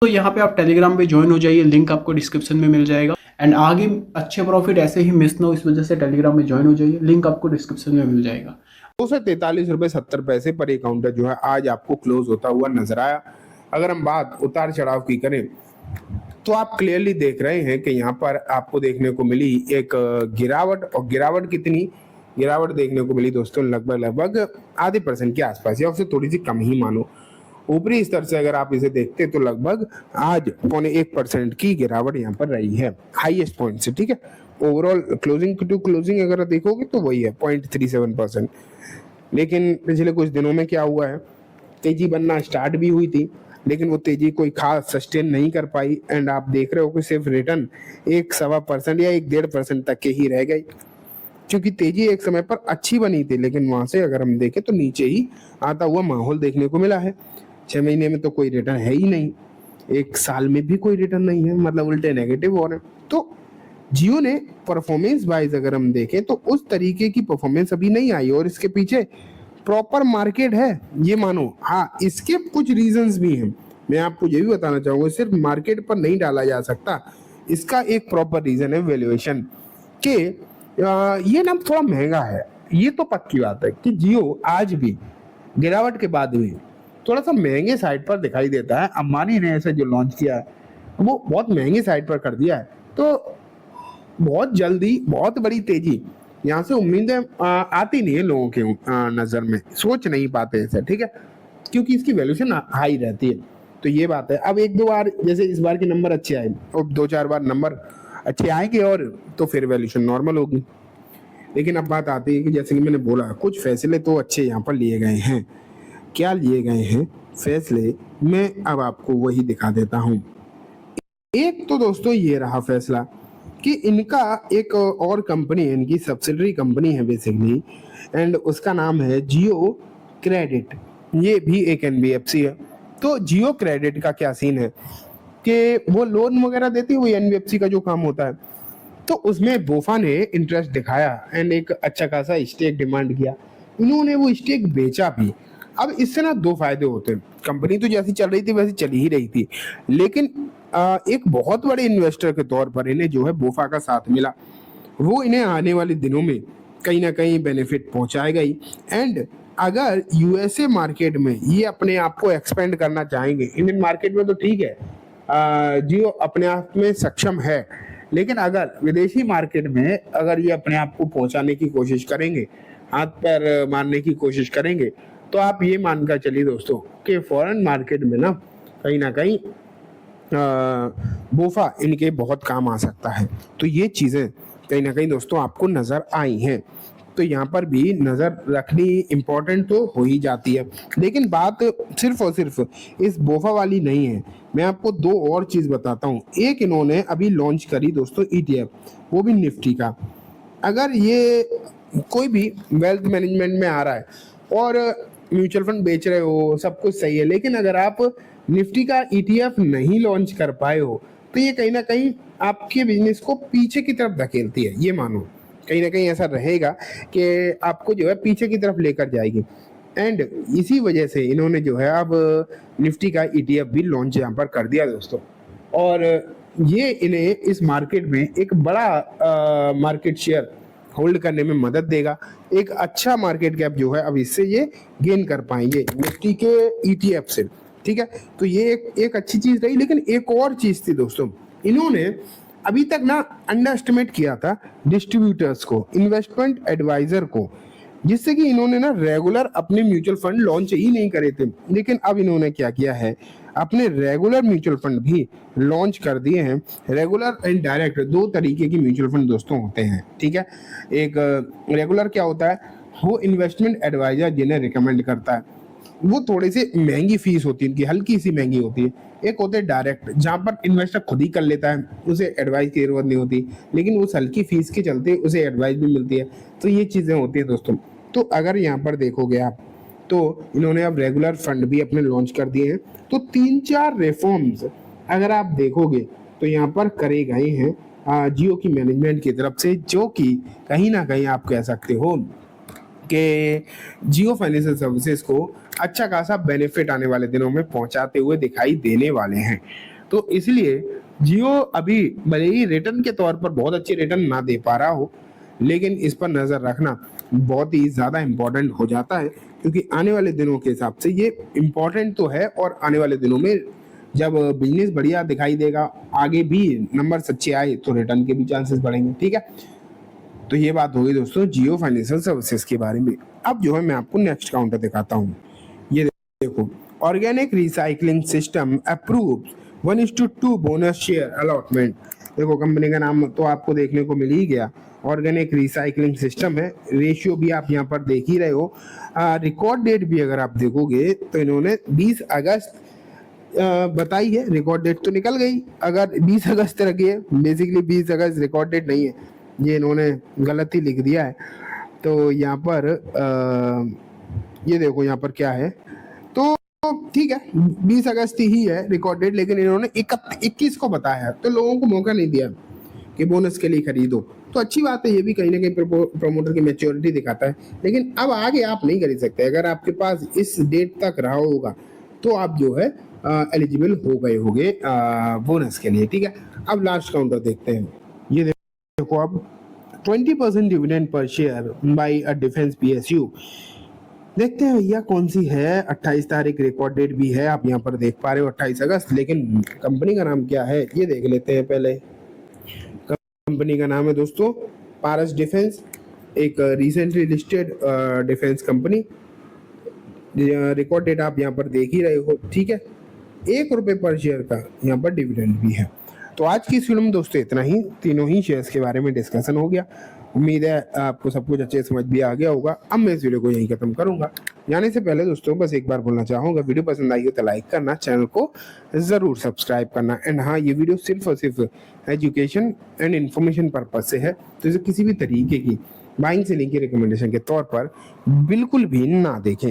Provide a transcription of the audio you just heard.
तो यहाँ पे आप टेलीग्राम पे ज्वाइन हो जाइए, लिंक आपको डिस्क्रिप्शन में मिल जाएगा। एंड आगे अच्छे प्रॉफिट ऐसे ही मिस ना हो, इस वजह से टेलीग्राम में ज्वाइन हो जाइए, लिंक आपको डिस्क्रिप्शन में मिल जाएगा। 243.70 रुपए पर एक काउंटर जो है आज आपको क्लोज होता हुआ नजर आया। अगर हम बात उतार चढ़ाव की करें तो आप क्लियरली देख रहे हैं कि यहाँ पर आपको देखने को मिली एक गिरावट, और गिरावट कितनी गिरावट देखने को मिली दोस्तों, लगभग आधे % के आसपास या उससे थोड़ी सी कम ही मानो। ऊपरी स्तर से अगर आप इसे देखते तो लगभग आज 0.1% की गिरावट यहाँ पर रही है हाईएस्ट पॉइंट से। ठीक है, ओवरऑल क्लोजिंग टू क्लोजिंग अगर देखोगे तो वही है 0.37%। लेकिन पिछले कुछ दिनों में क्या हुआ है, तेजी बनना स्टार्ट भी हुई थी लेकिन वो तेजी कोई खास सस्टेन नहीं कर पाई। एंड आप देख रहे हो कि सिर्फ रिटर्न 1.25% या 1.5% तक के ही रह गई, क्योंकि तेजी एक समय पर अच्छी बनी थी लेकिन वहां से अगर हम देखें तो नीचे ही आता हुआ माहौल देखने को मिला है। 6 महीने में तो कोई रिटर्न है ही नहीं, 1 साल में भी कोई रिटर्न नहीं है, मतलब उल्टे नेगेटिव हो रहे हैं। तो जियो ने परफॉर्मेंस वाइज अगर हम देखें तो उस तरीके की परफॉर्मेंस अभी नहीं आई, और इसके पीछे प्रॉपर मार्केट है ये मानो। हाँ, इसके कुछ रीजंस भी हैं, मैं आपको ये भी बताना चाहूंगा, सिर्फ मार्केट पर नहीं डाला जा सकता। इसका एक प्रॉपर रीजन है वैल्यूएशन के। ये ना थोड़ा महंगा है, ये तो पक्की बात है कि जियो आज भी गिरावट के बाद भी थोड़ा सा महंगे साइड पर दिखाई देता है। अंबानी ने ऐसे जो लॉन्च किया है वो बहुत महंगी साइड पर कर दिया है, तो बहुत जल्दी बहुत बड़ी तेजी यहाँ से उम्मीदें आती नहीं है लोगों के नजर में, सोच नहीं पाते ऐसे। ठीक है, क्योंकि इसकी वैल्यूएशन हाई रहती है, तो ये बात है। अब 1-2 बार जैसे इस बार के नंबर अच्छे आए और 2-4 बार नंबर अच्छे आएंगे और तो फिर वैल्यूएशन नॉर्मल होगी। लेकिन अब बात आती है कि जैसे कि मैंने बोला कुछ फैसले तो अच्छे यहाँ पर लिए गए हैं। क्या लिए गए हैं फैसले, मैं अब आपको वही दिखा देता हूँ। एक तो दोस्तों ये रहा फैसला कि इनका एक और कंपनी है, इनकी सब्सिडरी कंपनी है बेसिकली, एंड उसका नाम है जियो क्रेडिट। ये भी एक एनबीएफसी है। तो जियो क्रेडिट का क्या सीन है कि वो लोन वगैरह देती है, वही एनबीएफसी का जो काम होता है। तो उसमें बोफा ने इंटरेस्ट दिखाया एंड एक अच्छा खासा स्टेक डिमांड किया, इन्होंने वो स्टेक बेचा भी। अब इससे ना 2 फायदे होते हैं, कंपनी तो जैसी चल रही थी वैसी चली ही रही थी, लेकिन एक बहुत बड़े इन्वेस्टर के तौर पर इन्हें जो है बोफा का साथ मिला, वो इन्हें आने वाले दिनों में कहीं ना कहीं बेनिफिट पहुंचाएगा ही। एंड अगर यूएसए मार्केट में ये अपने आप को एक्सपेंड करना चाहेंगे, इंडियन मार्केट में तो ठीक है जियो अपने आप में सक्षम है, लेकिन अगर विदेशी मार्केट में अगर ये अपने आप को पहुंचाने की कोशिश करेंगे, हाथ पैर मारने की कोशिश करेंगे, तो आप ये मानकर चलिए दोस्तों कि फॉरेन मार्केट में ना कहीं बोफा इनके बहुत काम आ सकता है। तो ये चीज़ें कहीं ना कहीं दोस्तों आपको नज़र आई हैं, तो यहाँ पर भी नज़र रखनी इम्पोर्टेंट तो हो ही जाती है। लेकिन बात सिर्फ और सिर्फ इस बोफा वाली नहीं है, मैं आपको 2 और चीज़ बताता हूँ। एक इन्होंने अभी लॉन्च करी दोस्तों ईटीएफ, वो भी निफ्टी का। अगर ये कोई भी वेल्थ मैनेजमेंट में आ रहा है और म्यूचुअल फंड बेच रहे हो, सब कुछ सही है, लेकिन अगर आप निफ्टी का ईटीएफ नहीं लॉन्च कर पाए हो तो ये कहीं ना कहीं आपके बिजनेस को पीछे की तरफ धकेलती है। ये मानो कहीं ना कहीं ऐसा रहेगा कि आपको जो है पीछे की तरफ लेकर जाएगी। एंड इसी वजह से इन्होंने जो है अब निफ्टी का ईटीएफ भी लॉन्च यहाँ पर कर दिया दोस्तों, और ये इन्हें इस मार्केट में एक बड़ा मार्केट शेयर होल्ड करने में मदद देगा। एक अच्छा मार्केट कैप जो है अब इससे ये गेन कर पाएंगे निफ्टी के ईटीएफ से। ठीक है, तो ये एक अच्छी चीज रही। लेकिन एक और चीज थी दोस्तों, इन्होंने अभी तक ना अंडर एस्टिमेट किया था डिस्ट्रीब्यूटर्स को, इन्वेस्टमेंट एडवाइजर को, जिससे कि इन्होंने ना रेगुलर अपने म्यूचुअल फंड लॉन्च ही नहीं करे थे। लेकिन अब इन्होंने क्या किया है, अपने रेगुलर म्यूचुअल फंड भी लॉन्च कर दिए हैं। रेगुलर एंड डायरेक्ट 2 तरीके की म्यूचुअल फंड दोस्तों होते हैं। ठीक है, एक रेगुलर क्या होता है, वो इन्वेस्टमेंट एडवाइजर जिन्हें रिकमेंड करता है, वो थोड़ी सी महंगी फीस होती है इनकी, हल्की सी महंगी होती है। एक होते हैं डायरेक्ट, जहाँ पर इन्वेस्टर खुद ही कर लेता है, उसे एडवाइस की जरूरत नहीं होती, लेकिन उस हल्की फीस के चलते उसे एडवाइस भी मिलती है। तो ये चीज़ें होती है दोस्तों। तो अगर यहाँ पर देखोगे आप तो इन्होंने अब रेगुलर फंड भी अपने लॉन्च कर दिए हैं। तो 3-4 रिफॉर्म्स अगर आप देखोगे तो यहाँ पर करे गए हैं जियो की मैनेजमेंट की तरफ से, जो कि कहीं ना कहीं आप कह सकते हो कि जियो फाइनेंशियल सर्विसेज को अच्छा खासा बेनिफिट आने वाले दिनों में पहुंचाते हुए दिखाई देने वाले हैं। तो इसलिए जियो अभी भले ही रिटर्न के तौर पर बहुत अच्छे रिटर्न ना दे पा रहा हो, लेकिन इस पर नजर रखना बहुत ही ज्यादा इम्पोर्टेंट हो जाता है, क्योंकि आने वाले दिनों के हिसाब से ये इम्पोर्टेंट तो है, और आने वाले दिनों में जब बिजनेस बढ़िया दिखाई देगा, आगे भी नंबर अच्छे आए तो रिटर्न के भी चांसेस बढ़ेंगे। ठीक है, तो ये बात होगी दोस्तों जियो फाइनेंशियल सर्विसेज के बारे में। अब जो है मैं आपको नेक्स्ट काउंटर दिखाता हूँ। ये देखो, organic recycling system approve 1:2 bonus share allotment. देखो कंपनी का नाम तो आपको देखने को मिल ही गया, ऑर्गेनिक रिसाइकलिंग सिस्टम है। रेशियो भी आप यहाँ पर देख ही रहे हो। रिकॉर्ड डेट भी अगर आप देखोगे तो इन्होंने 20 अगस्त बताई है। रिकॉर्ड डेट तो निकल गई, अगर 20 अगस्त रखी है, बेसिकली 20 अगस्त रिकॉर्ड डेट नहीं है, ये इन्होंने गलत ही लिख दिया है। तो यहाँ पर ये देखो यहाँ पर क्या है, तो ठीक है 20 अगस्त ही है रिकॉर्ड डेट, लेकिन इन्होंने 21 को बताया है, तो लोगों को मौका नहीं दिया कि बोनस के लिए खरीदो। तो अच्छी बात है, ये भी कहीं ना कहीं प्रमोटर की मैच्योरिटी दिखाता है। लेकिन अब आगे आप नहीं खरीद सकते, अगर आपके पास इस डेट तक रहा होगा तो आप जो है एलिजिबल हो गए होगे बोनस के लिए। ठीक है, अब लास्ट काउंटर देखते हैं। ये देखो अब 20% डिविडेंड पर share buy a defence PSU। देखते हैं भैया कौन सी है। 28 तारीख रिकॉर्ड डेट भी है, आप यहाँ पर देख पा रहे हो 28 अगस्त, लेकिन कंपनी का नाम क्या है ये देख लेते हैं पहले। कंपनी का नाम है दोस्तों पारस डिफेंस, एक recently listed defence company. Record date आप यहाँ पर देख ही रहे हो। ठीक है, ₹1 पर शेयर का यहाँ पर डिविडेंड भी है। तो आज की इस वीडियो में दोस्तों इतना ही, तीनों ही शेयर्स के बारे में डिस्कशन हो गया। उम्मीद है आपको सब कुछ अच्छे समझ भी आ गया होगा। अब मैं इस वीडियो को यहीं खत्म करूंगा। जाने से पहले दोस्तों बस एक बार बोलना चाहूंगा, वीडियो पसंद आई हो तो लाइक करना, चैनल को जरूर सब्सक्राइब करना। एंड हाँ, ये वीडियो सिर्फ और सिर्फ एजुकेशन एंड इन्फॉर्मेशन पर्पज से है, तो इसे किसी भी तरीके की बाइंग सेलिंग की रिकमेंडेशन के तौर पर बिल्कुल भी ना देखें।